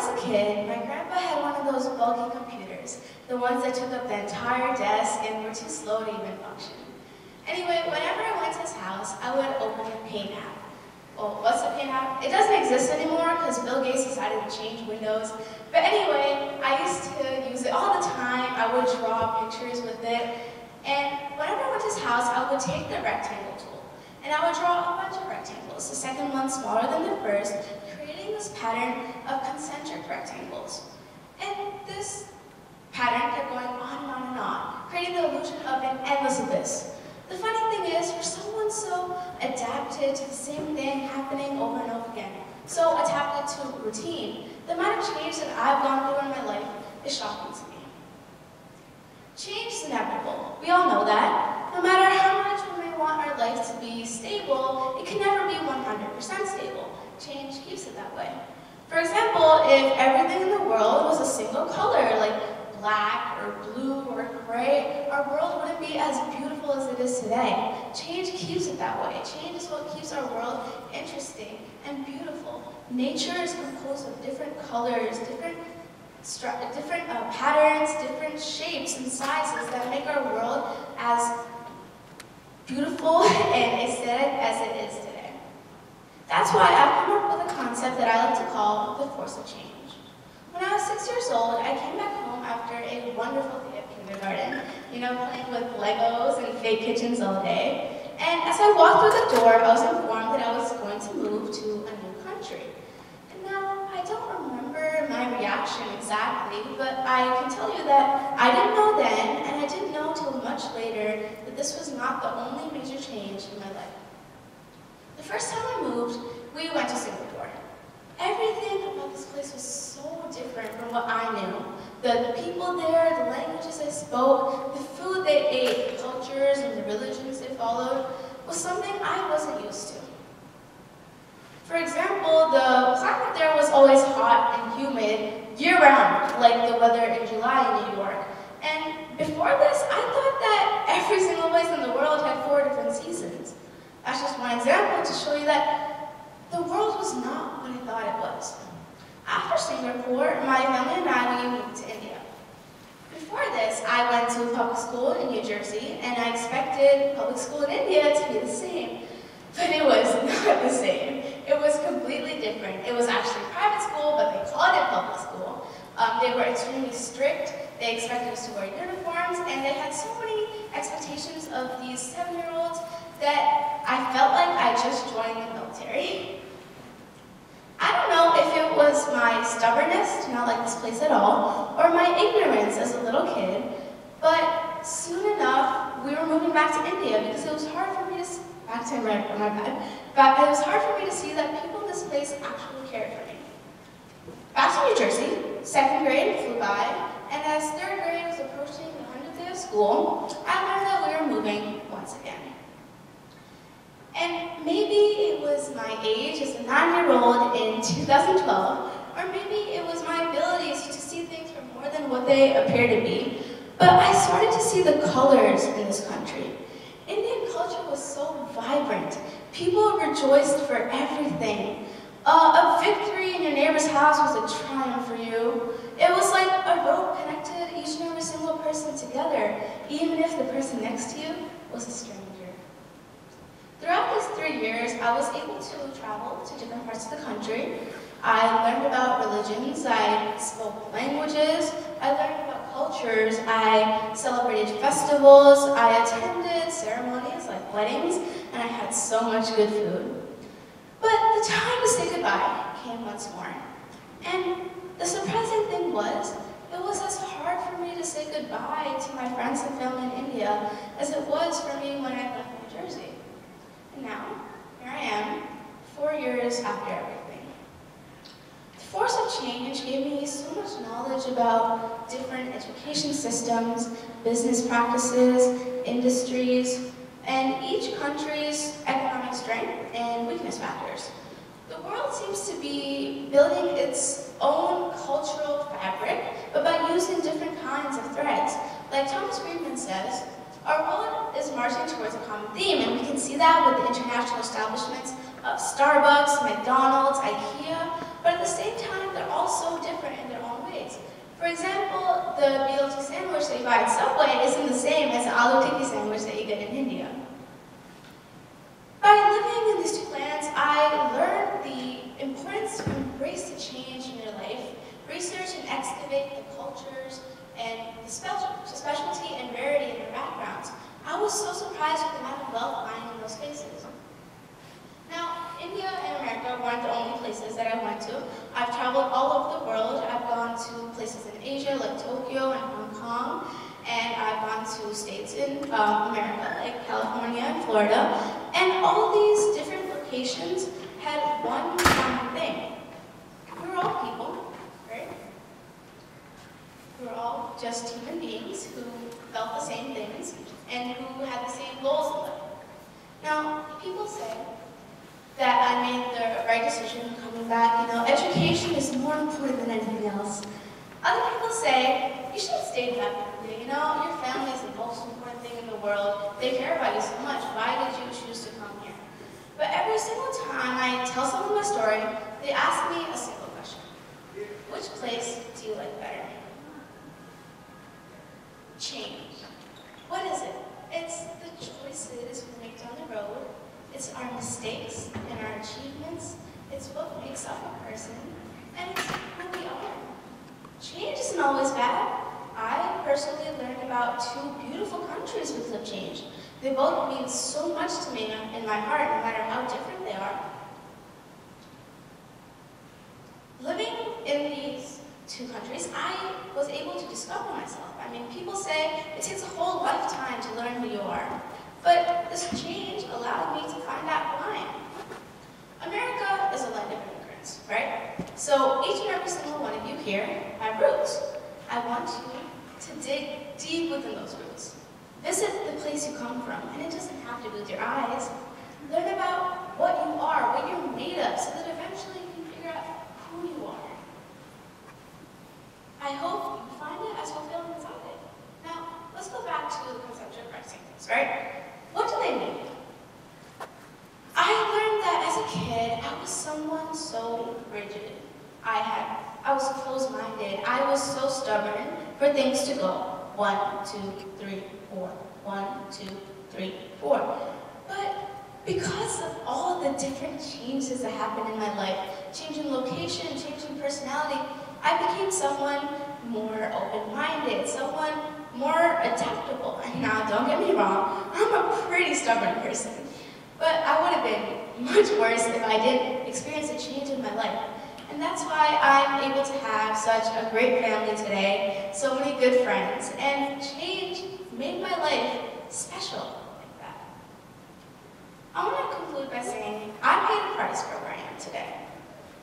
was a kid, my grandpa had one of those bulky computers, the ones that took up the entire desk and were too slow to even function. Anyway, whenever I went to his house, I would open the Paint app. Well, what's the Paint app? It doesn't exist anymore because Bill Gates decided to change Windows. But anyway, I used to use it all the time. I would draw pictures with it. And whenever I went to his house, I would take the rectangle tool and I would draw a bunch of rectangles, the second one smaller than the first, creating this pattern of concentric rectangles. And this pattern kept going on and on and on, creating the illusion of an endless abyss. The funny thing is, for someone so adapted to the same thing happening over and over again, so adapted to routine, the amount of change that I've gone through in my life is shocking to me. Change is inevitable. We all know that. No matter how much we may want our life to be stable, it can never be 100% stable. Change keeps it that way. For example, if everything in the world was a single color, like black or blue or gray, our world wouldn't be as beautiful as it is today. Change keeps it that way. Change is what keeps our world interesting and beautiful. Nature is composed of different colors, different patterns, different shapes and sizes that make our world as beautiful and aesthetic as it is today. That's why I've come up with a concept that I like to call the force of change. When I was 6 years old, I came back home after a wonderful day at kindergarten, playing with Legos and fake kitchens all day. And as I walked through the door, I was informed that I was going to move to a new country. And now, I don't remember my reaction exactly, but I can tell you that I didn't know then, and I didn't know till much later, that this was not the only major change in my life. The first time I moved, we went to Singapore. Everything about this place was so different from what I knew. The people there, the languages they spoke, the food they ate, the cultures and the religions they followed, was something I wasn't used to. For example, the climate there was always hot and humid year-round, like the weather in July in New York. And before this, I thought that every single place in the world had 4 different seasons. That's just one example to show you that the world was not what I thought it was. After Singapore, my family and I moved to India. Before this, I went to public school in New Jersey, and I expected public school in India to be the same. But it was not the same. It was completely different. It was actually private school, but they called it public school. They were extremely strict. They expected us to wear uniforms, and they had so many expectations of these 7-year-olds that I felt like I just joined the military. I don't know if it was my stubbornness to not like this place at all, or my ignorance as a little kid, but soon enough, we were moving back to India because it was hard for me to it was hard for me to see that people in this place actually cared for me. Back to New Jersey, 2nd grade flew by, and as 3rd grade was approaching the 100th day of school, I learned that we were moving once again. And maybe it was my age as a 9-year-old in 2012, or maybe it was my abilities to see things for more than what they appear to be, but I started to see the colors in this country. Indian culture was so vibrant. People rejoiced for everything. A victory in your neighbor's house was a triumph for you. It was like a rope connected each and every single person together, even if the person next to you was a stranger. Throughout these 3 years, I was able to travel to different parts of the country. I learned about religions, I spoke languages, I learned about cultures, I celebrated festivals, I attended ceremonies like weddings, and I had so much good food. But the time to say goodbye came once more. And the surprising thing was, it was as hard for me to say goodbye to my friends and family in India as it was for me when I left New Jersey. And now, here I am, 4 years after everything. The force of change gave me so much knowledge about different education systems, business practices, industries, and each country's economic strength and weakness factors. The world seems to be building its own cultural fabric, but by using different kinds of threads. Like Thomas Friedman says, our world is marching towards a common theme, and we can see that with the international establishments of Starbucks, McDonald's, IKEA, but at the same time, they're all so different. the BLT sandwich that you buy at Subway isn't the same as the aloo tikki sandwich that you get in India. By living in these two lands, I learned the importance to embrace the change in your life, research and excavate the cultures and the specialty and rarity in their backgrounds. I was so surprised with the amount of wealth lying in those spaces. Now, India and America weren't the only places that I went to. I've traveled all over the world. I've gone to places in Asia like Tokyo and Hong Kong, and I've gone to states in America like California and Florida. And all these different locations had one common thing. We were all people, right? We were all just human beings who felt the same things and who had the same goals in life. Now, people say that I made the right decision coming back. You know, education is more important than anything else. Other people say, you should have stayed back in India. You know, your family is the most important thing in the world. They care about you so much. Why did you choose to come here? But every single time I tell someone my story, they ask me a single question. Which place do you like better? Change. What is it? It's the choices we make down the road. It's our mistakes and our achievements. It's what makes up a person, and it's who we are. Change isn't always bad. I personally learned about two beautiful countries with lived change. They both mean so much to me in my heart, no matter how different they are. Living in these two countries, I was able to discover myself. I mean, people say it takes a whole lifetime to learn who you are. But this change allowed me to find out who I am. America is a land of immigrants, right? So each and every single one of you here have roots. I want you to dig deep within those roots. Visit the place you come from, and it doesn't have to be with your eyes. Learn about what you are, what you're made of, so that eventually you can figure out who you are. I hope you find it as fulfilling as I did. Now, let's go back to the conception of practicing things, right? What do they mean? I learned that as a kid, I was someone so rigid. I was closed-minded. I was so stubborn for things to go 1, 2, 3, 4. 1, 2, 3, 4. But because of all the different changes that happened in my life, changing location, changing personality, I became someone more open-minded, someone more adaptable. And now, don't get me wrong, I'm a pretty stubborn person. But I would have been much worse if I didn't experience a change in my life. And that's why I'm able to have such a great family today, so many good friends, and change made my life special like that. I want to conclude by saying I paid a price for where I am today.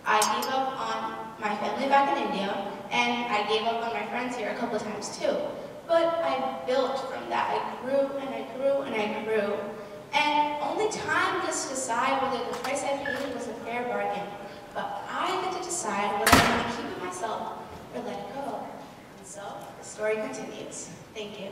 I gave up on my family back in India, and I gave up on my friends here a couple of times too. But I built from that. I grew and I grew and I grew. And only time gets to decide whether the price I paid was a fair bargain. But I get to decide whether I want to keep it myself or let it go. And so, the story continues. Thank you.